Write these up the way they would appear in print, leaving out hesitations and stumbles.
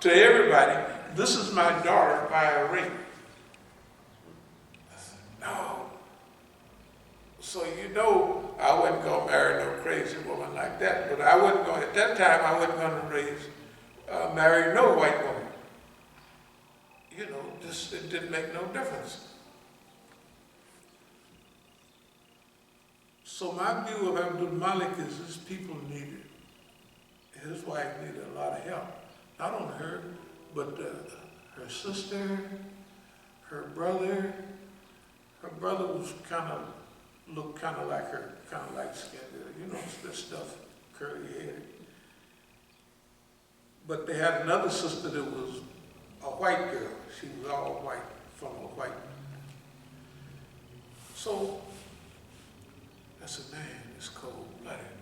to everybody, this is my daughter by a ring. I said, no. So you know I wasn't going to marry no crazy woman like that, but I wasn't going, at that time I wasn't going to marry no white woman. You know, just, it didn't make no difference. So my view of Abdul Malik is his people needed, his wife needed a lot of help. Not only her, but her sister, her brother. Her brother was looked kind of like her, kind of light skinned, you know, this stuff, curly headed. But they had another sister that was a white girl. She was all white, from a white. So I said, man, it's cold-blooded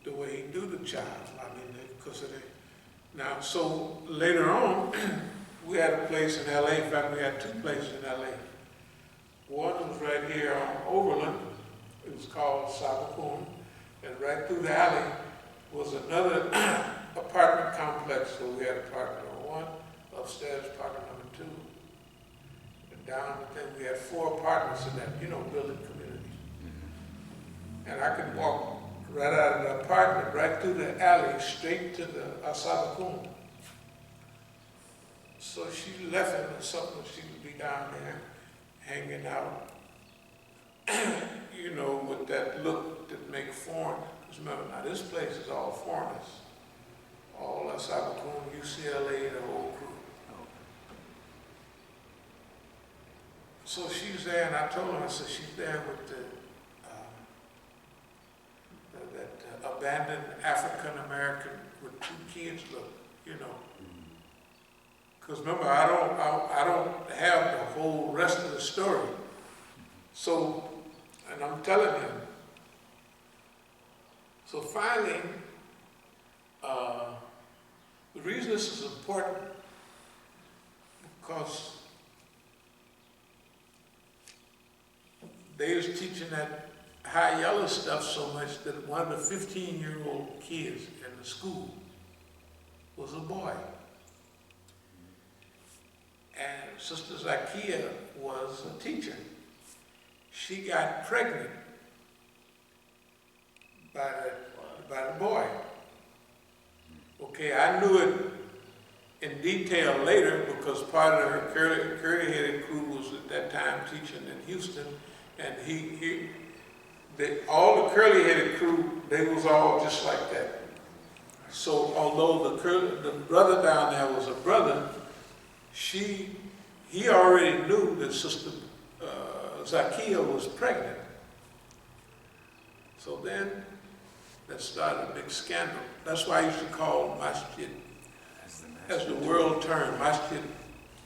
the way he do the child. I mean, because of that. Now, so later on, we had a place in LA. In fact, we had two places in LA. One was right here on Overland. It was called As-Sabiqun. And right through the alley was another apartment complex. So we had apartment number one, upstairs apartment number two. And down, then we had 4 apartments in that, you know, building community. And I could walk right out of the apartment, right through the alley, straight to the As-Sabiqun. So she left him or something, she would be down there hanging out, you know, with that look that make foreign. Because remember, now this place is all foreigners. All As-Sabiqun, UCLA, the whole crew. So she's there, and I told her, I said, she's there with that abandoned African-American with 2 kids, look, you know. Because remember, I don't have the whole rest of the story. So, and I'm telling him. So finally, the reason this is important, because they was teaching that high yellow stuff so much that one of the 15-year-old kids in the school was a boy. And Sister Zakia was a teacher. She got pregnant by the boy. Okay, I knew it in detail later because part of her curly-headed crew was at that time teaching in Houston, and all the curly-headed crew, they was all just like that. So although the brother down there was a brother, he already knew that Sister Zakia was pregnant. So then that started a big scandal. That's why I used to call Masjid, as the world turned. Masjid,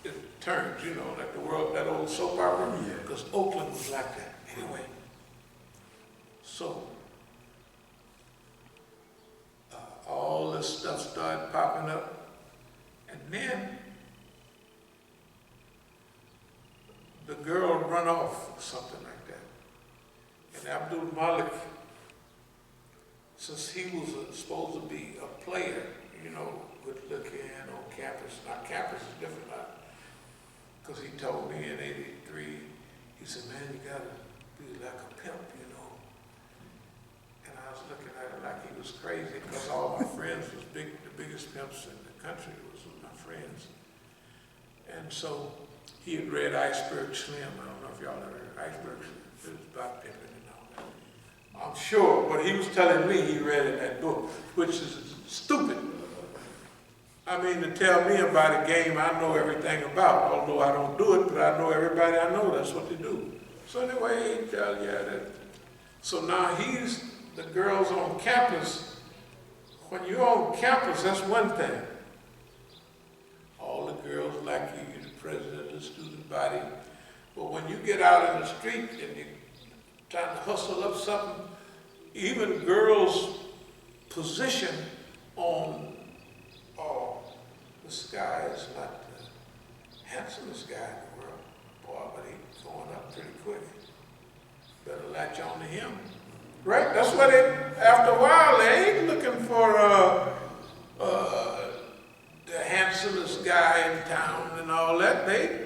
it turns, you know, like the world, that old soap opera, because Oakland was like that. Anyway, so all this stuff started popping up, and then the girl run off or something like that. And Abdul Malik, since he was supposed to be a player, you know, good looking on campus. Now campus is different now, because he told me in '83, he said, man, you gotta be like a pimp, you know. And I was looking at him like he was crazy, because all my friends was the biggest pimps in the country was my friends. And so he had read Iceberg Slim. I don't know if y'all ever heard Iceberg Slim. It was about pimping and all that. I'm sure, but he was telling me he read in that book, which is stupid. I mean, to tell me about a game I know everything about, although I don't do it, but I know everybody I know, that's what they do. So anyway, he tell you that. So now the girls on campus. When you're on campus, that's one thing. All the girls like you, you're the president of the student body. But when you get out in the street and you're trying to hustle up something, even girls' position on, this guy is not the handsomest guy in the world. Boy, but he's going up pretty quick. Better latch on to him. Right? That's what after a while, they ain't looking for Yeah,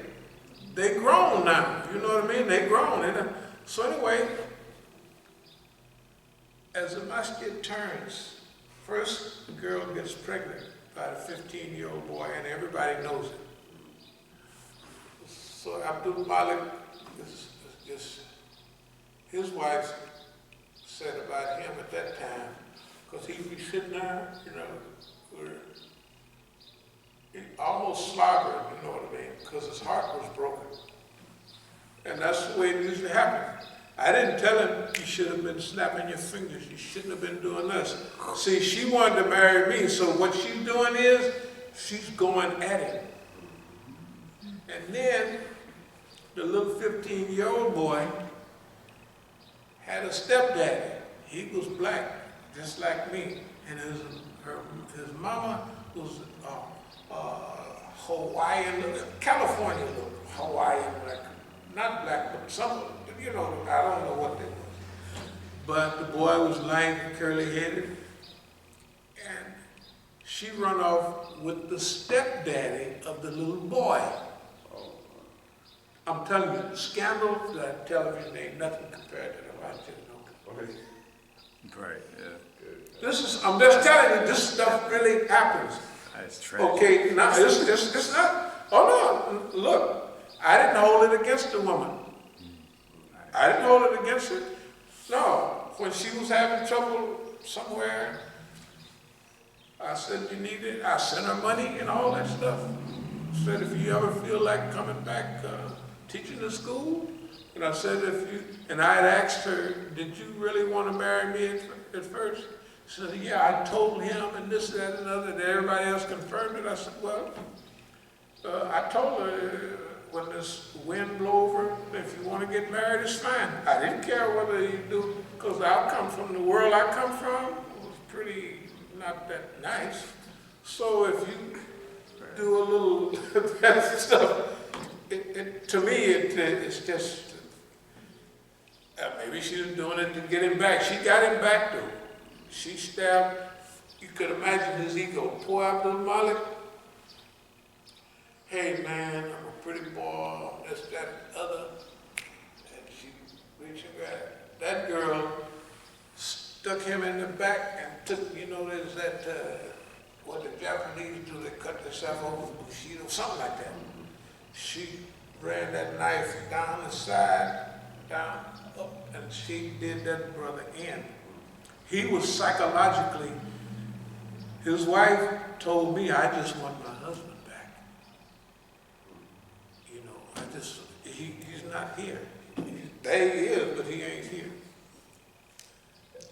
they grown now. You know what I mean? They grown. So anyway, as the masjid turns, first the girl gets pregnant by a 15-year-old boy, and everybody knows it. So Abdul Malik, his wife said about him at that time, because he'd be sitting there, he almost slobbered, you know what I mean, because his heart was broken. And that's the way it usually happens. I didn't tell him you should have been snapping your fingers. You shouldn't have been doing this. See, she wanted to marry me, so what she's doing is she's going at him. And then the little 15-year-old boy had a stepdaddy. He was black, just like me. And his mama was Hawaiian, California look, Hawaiian, like, not black, but some, I don't know what they was. But the boy was lank, curly-headed, and she run off with the stepdaddy of the little boy. I'm telling you, the scandal that television ain't nothing compared to the Masjid. Right, yeah. I'm just telling you, this stuff really happens. That's tragic. Okay, now it's not, oh no, look, I didn't hold it against the woman. I didn't hold it against her. No, when she was having trouble somewhere, I said, you need it. I sent her money and all that stuff. Said, if you ever feel like coming back teaching the school, and I said, and I had asked her, did you really want to marry me at first? She said, yeah, I told him and this, that, and other, and everybody else confirmed it. I said, well, I told her, when this wind blow over, if you want to get married, it's fine. I didn't care whether you do, because I come from the world I come from, was pretty not that nice. So if you do a little that stuff, to me, it's just, maybe she was doing it to get him back. She got him back though. She stabbed, you could imagine his ego. Poor Abdul Malik. Hey man, I'm a pretty boy, this, that, other. And she reached and grabbed. That girl stuck him in the back and took, there's that, what the Japanese do, they cut themselves over with Bushido, something like that. She ran that knife down the side, down, up, and she did that brother in. He was psychologically, his wife told me, I just want my husband back. He's not here. There he is, but he ain't here.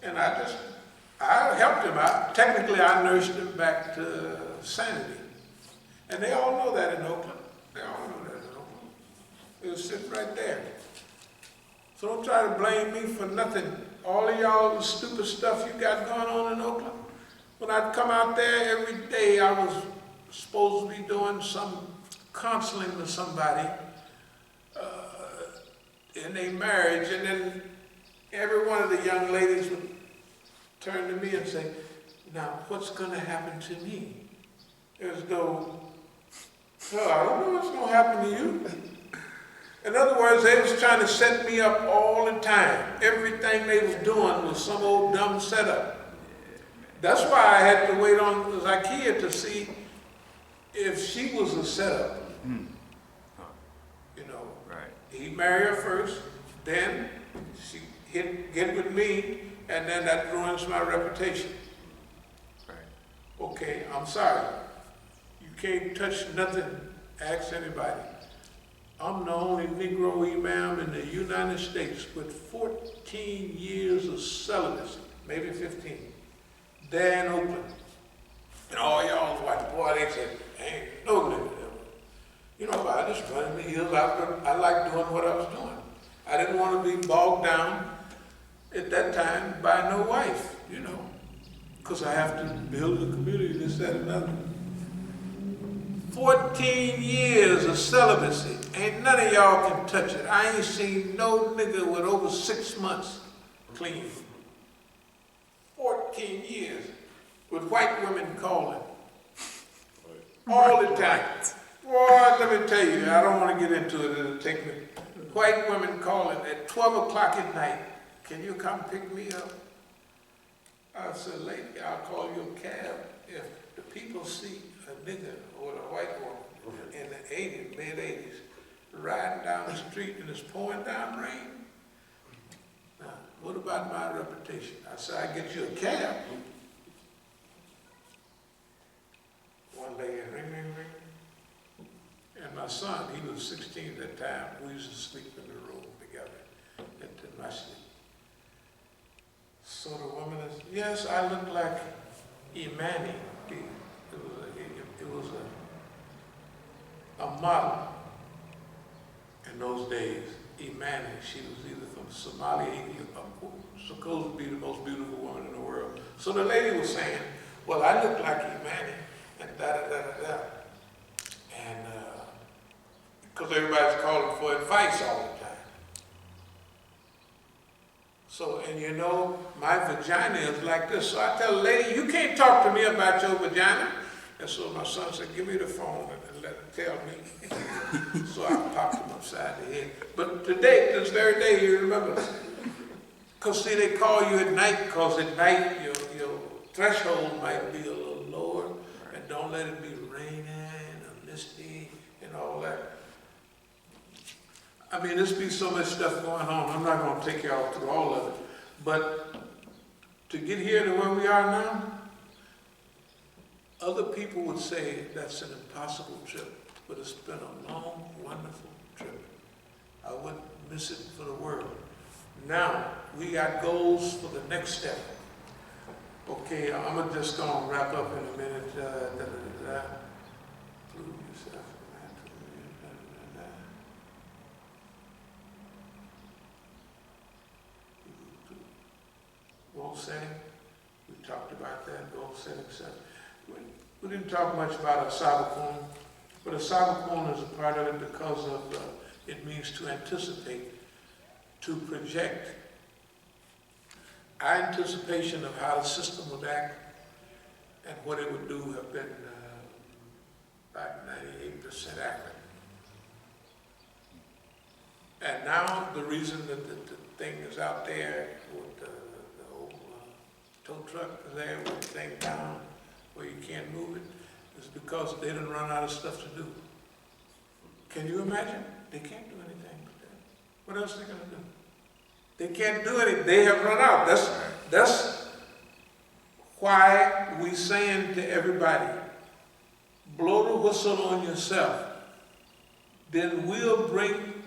And I helped him out. Technically, I nursed him back to sanity. And they all know that in Oakland. They all know that in Oakland. It was sitting right there. So don't try to blame me for nothing. All of y'all the stupid stuff you got going on in Oakland. When I'd come out there every day, I was supposed to be doing some counseling with somebody in their marriage, and then every one of the young ladies would turn to me and say, now what's going to happen to me? As though, I don't know what's going to happen to you. In other words, they was trying to set me up all the time. Everything they was doing was some old dumb setup. That's why I had to wait on Zakiya to see if she was a setup. Right. He married her first, then she get with me, and then that ruins my reputation. Right. Okay, I'm sorry. You can't touch nothing. Ask anybody. I'm the only Negro Imam in the United States with 14 years of celibacy, maybe 15. There in Oakland. And all y'all was white. Boy, they said, ain't no nigga there. I just running the hills. I like doing what I was doing. I didn't want to be bogged down at that time by no wife, because I have to build a community, this, that, and other. 14 years of celibacy. Ain't none of y'all can touch it. I ain't seen no nigga with over 6 months clean. 14 years with white women calling all the time. Boy, let me tell you, I don't want to get into it. It'll take me. White women calling at 12 o'clock at night. Can you come pick me up? I said, lady, I'll call you a cab. If the people see a nigger or a white woman in the 80s, mid-80s, riding down the street and it's pouring down rain, now, what about my reputation? I said, I get you a cab. One lady, ring, ring, ring. And my son, he was 16 at that time. We used to sleep in the room together at the Masjid. So the woman is, yes, I look like Imam. It was a model in those days. Imam, she was either from Somalia, supposed to be the most beautiful woman in the world. So the lady was saying, well, I look like Imam, and da-da-da-da-da. And because everybody's calling for advice all the time. So, and you know, my vagina is like this. So I tell the lady, you can't talk to me about your vagina. And so my son said, give me the phone and let it tell me. So I popped him upside the head. But today, this very day, you remember. Because see, they call you at night, because at night your threshold might be a little lower. And don't let it be raining or misty and all that. I mean, there's be so much stuff going on. I'm not going to take y'all through all of it. But to get here to where we are now, other people would say that's an impossible trip, but it's been a long, wonderful trip. I wouldn't miss it for the world. Now, we got goals for the next step. Okay, I'm just going to wrap up in a minute. Prove yourself. Goal setting, we talked about that, goal setting stuff. We didn't talk much about As-Sabiqun, but As-Sabiqun is a part of it because of, it means to anticipate, to project. Our anticipation of how the system would act and what it would do have been about 98% accurate. And now the reason that the thing is out there with the old tow truck is there with the thing down where you can't move it is because they didn't run out of stuff to do. Can you imagine? They can't do anything with that. What else are they going to do? They can't do anything. They have run out. That's why we saying to everybody, blow the whistle on yourself. Then we'll bring,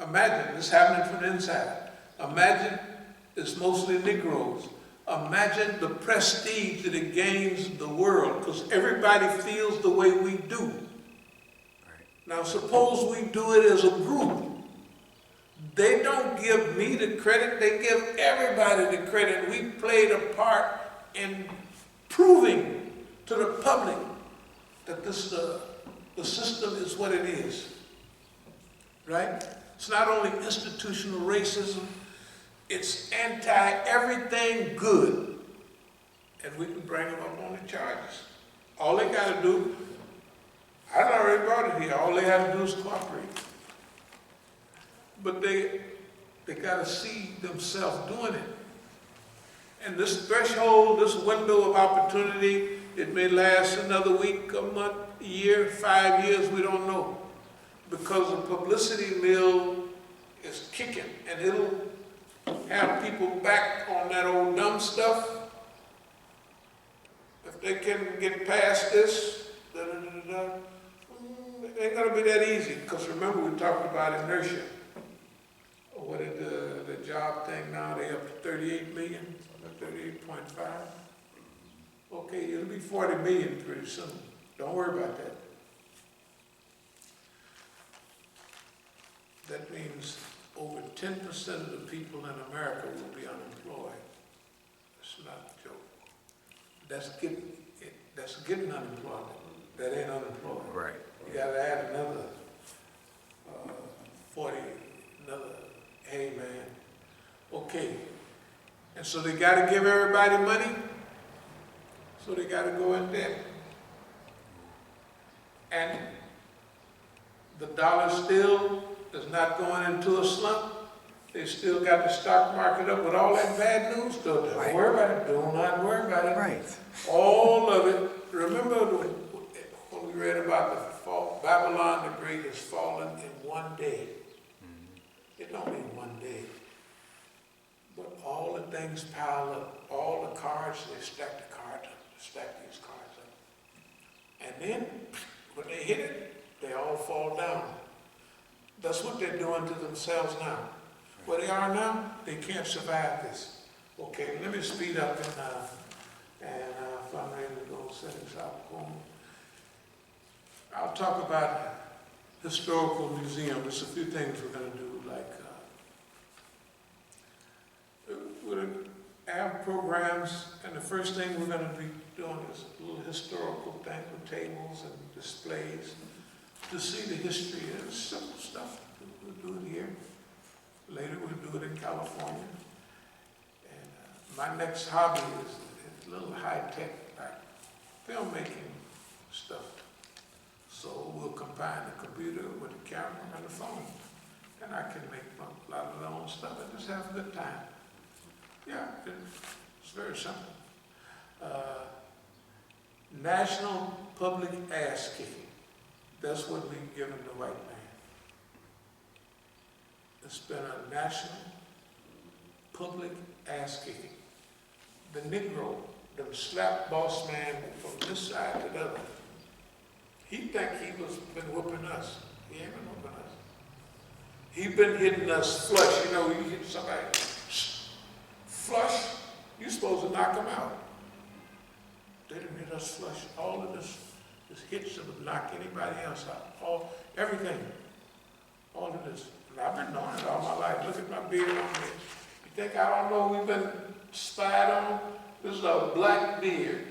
imagine, this happening from the inside. Imagine it's mostly Negroes. Imagine the prestige that it gains the world, because everybody feels the way we do. Right. Now suppose we do it as a group. They don't give me the credit, they give everybody the credit. We played a part in proving to the public that the system is what it is. Right? It's not only institutional racism, it's anti-everything good. And we can bring them up on the charges. All they got to do, I've already brought it here, all they have to do is cooperate. But they got to see themselves doing it. And this threshold, this window of opportunity, it may last another week, a month, a year, 5 years, we don't know. Because the publicity mill is kicking, and it'll have people back on that old dumb stuff. If they can get past this, it ain't gonna be that easy. Because remember, we talked about inertia. What is the job thing now? They up to 38 million, 38.5. Okay, it'll be 40 million pretty soon. Don't worry about that. That means over 10% of the people in America will be unemployed. It's not a joke. That's getting unemployment. That ain't unemployment. Right. You got to add another 40, another, hey man. Okay. And so they got to give everybody money. So they got to go in debt. And The dollar still is not going into a slump. They still got the stock market up with all that bad news. Don't worry about it. Do not worry about it. Right. All of it. Remember when we read about the fall, Babylon the Great has fallen in one day. It don't mean one day. But all the things pile up. All the cards, they stack the cards up. Stack these cards up. And then, when they hit it, they all fall down. That's what they're doing to themselves now. Where they are now, they can't survive this. Okay, let me speed up and if I'm ready to go set this up. I'll talk about historical museum. There's a few things we're going to do, like we're going to have programs, and the first thing we're going to be doing is a little historical thing with tables and displays to see the history and simple stuff. We'll do it here. Later we'll do it in California. And my next hobby is a little high-tech, like filmmaking stuff. So we'll combine the computer with the camera and the phone. And I can make a lot of my own stuff and just have a good time. Yeah, it's very simple. National public ass kicking. That's what we've given the white man. It's been a national public ass kicking. The Negro, the slap boss man from this side to the other, he think he was been whooping us. He ain't been whooping us. He been hitting us flush. You know, you hit somebody flush, you supposed to knock him out. They didn't hit us flush. All of this hits that would knock anybody else out. Everything. All of this. And I've been knowing it all my life. Look at my beard on me. You think I don't know we've been spied on? This is a black beard.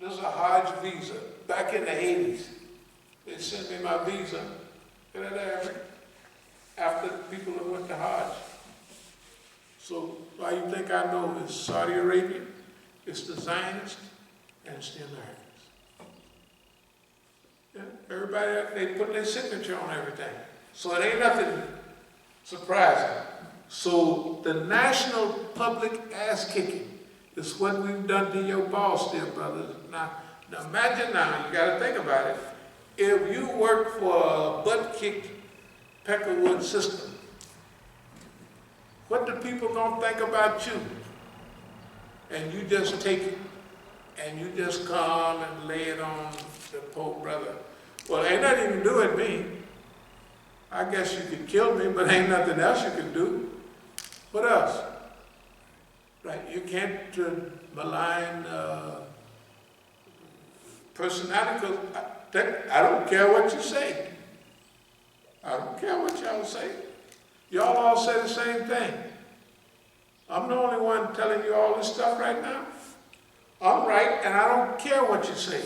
This is a Hajj visa. Back in the 80s, they sent me my visa. Get it there. After people that went to Hajj. So why you think I know it's Saudi Arabia, it's the Zionists, and it's the Americans. Yeah, everybody, they put their signature on everything. So it ain't nothing surprising. So the national public ass kicking is what we've done to your boss there, brothers. Now imagine now, you gotta think about it. If you work for a butt-kicked Peckerwood system, what the people gonna think about you? And you just take it, and you just come and lay it on the poor brother. Well, ain't nothing you can do with me. I guess you could kill me, but ain't nothing else you can do. What else? Right, you can't malign personality, because I don't care what you say. I don't care what y'all say. Y'all all say the same thing. I'm the only one telling you all this stuff right now. I'm right, and I don't care what you say.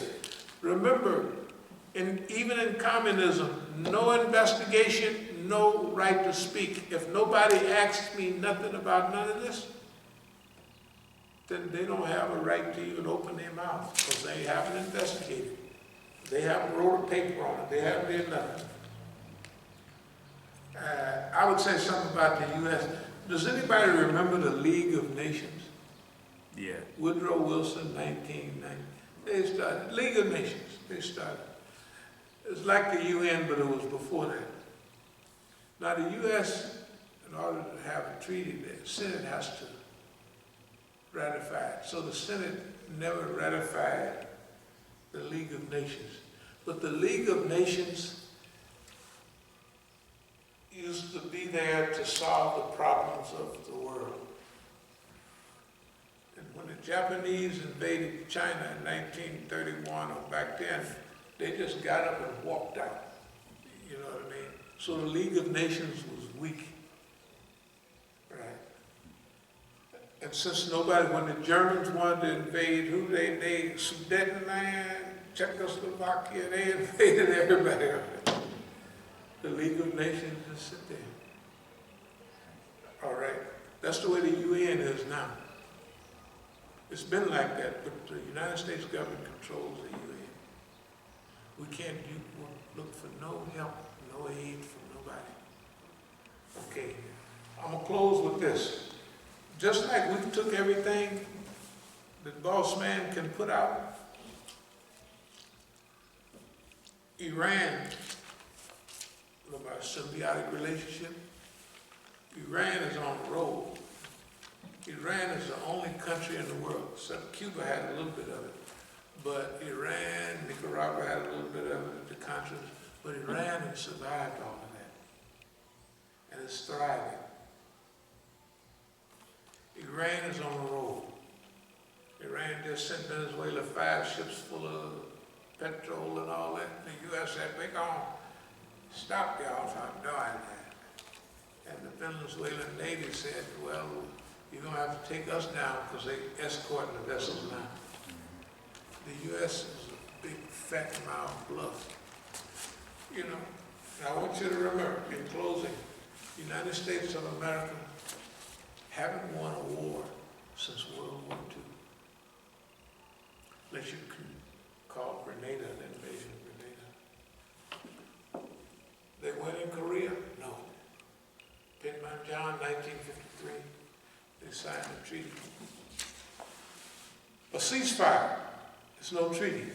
Remember, even in communism, no investigation, no right to speak. If nobody asks me nothing about none of this, then they don't have a right to even open their mouth, because they haven't investigated. They haven't wrote a paper on it. They haven't done nothing. I would say something about the U.S. Does anybody remember the League of Nations? Yeah. Woodrow Wilson, 1990. They started, League of Nations, they started. It's like the UN, but it was before that. Now the U.S., in order to have a treaty, the Senate has to ratify it. So the Senate never ratified the League of Nations. But the League of Nations used to be there to solve the problems of the world. And when the Japanese invaded China in 1931, or back then, they just got up and walked out. You know what I mean? So the League of Nations was weak. Right? And since when the Germans wanted to invade, they Sudetenland, Czechoslovakia, they invaded everybody. The League of Nations just sit there. All right, that's the way the UN is now. It's been like that, but the United States government controls the UN. We can't look for no help, no aid from nobody. Okay, I'm gonna close with this. Just like we took everything that boss man can put out, Iran, about a symbiotic relationship, Iran is on the road. Iran is the only country in the world, except Cuba had a little bit of it, but Iran, Nicaragua had a little bit of it, the Contras, but Iran has survived all of that, and it's thriving. Iran is on the road. Iran just sent Venezuela 5 ships full of petrol and all that. The U.S. said, we're going to stop y'all from doing that. And the Venezuelan Navy said, well, you're going to have to take us down because they escorting the vessels now. The U.S. is a big, fat mouth bluff. You know, and I want you to remember, in closing, the United States of America haven't won a war since World War II. Unless you can call Grenada an invasion of Grenada. They went in Korea? No. Pinmanjan, 1953, they signed a treaty. A ceasefire, it's no treaty.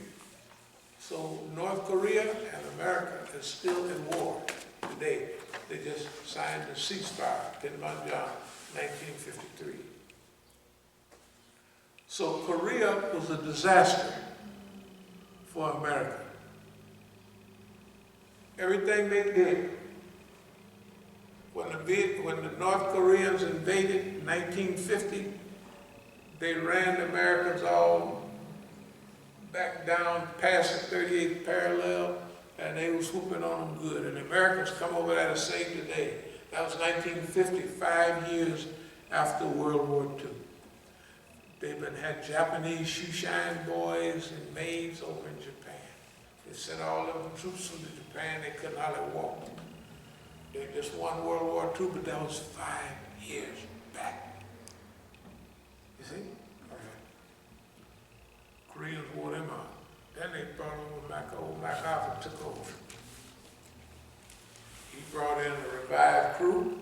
So North Korea and America is still in war today. They just signed a ceasefire, Pinmanjan, 1953. So Korea was a disaster for America. Everything they did, when the North Koreans invaded in 1950, they ran the Americans all back down past the 38th parallel, and they was whooping on them good. And the Americans come over there to save the day. That was 1950, 5 years after World War II. They've had Japanese shoeshine boys and maids over in Japan. They sent all of them troops into Japan. They couldn't hardly walk. They just won World War II, but that was 5 years back. You see? Koreans wore them out. Then they brought over MacArthur took over. He brought in a revived crew.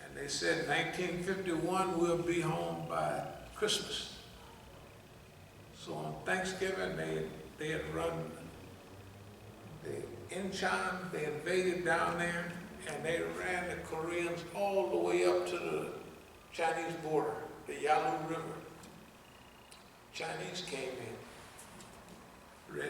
And they said 1951 we'll be home by Christmas. So on Thanksgiving they had run Incheon, they invaded down there, and they ran the Koreans all the way up to the Chinese border, the Yalu River. Chinese came in.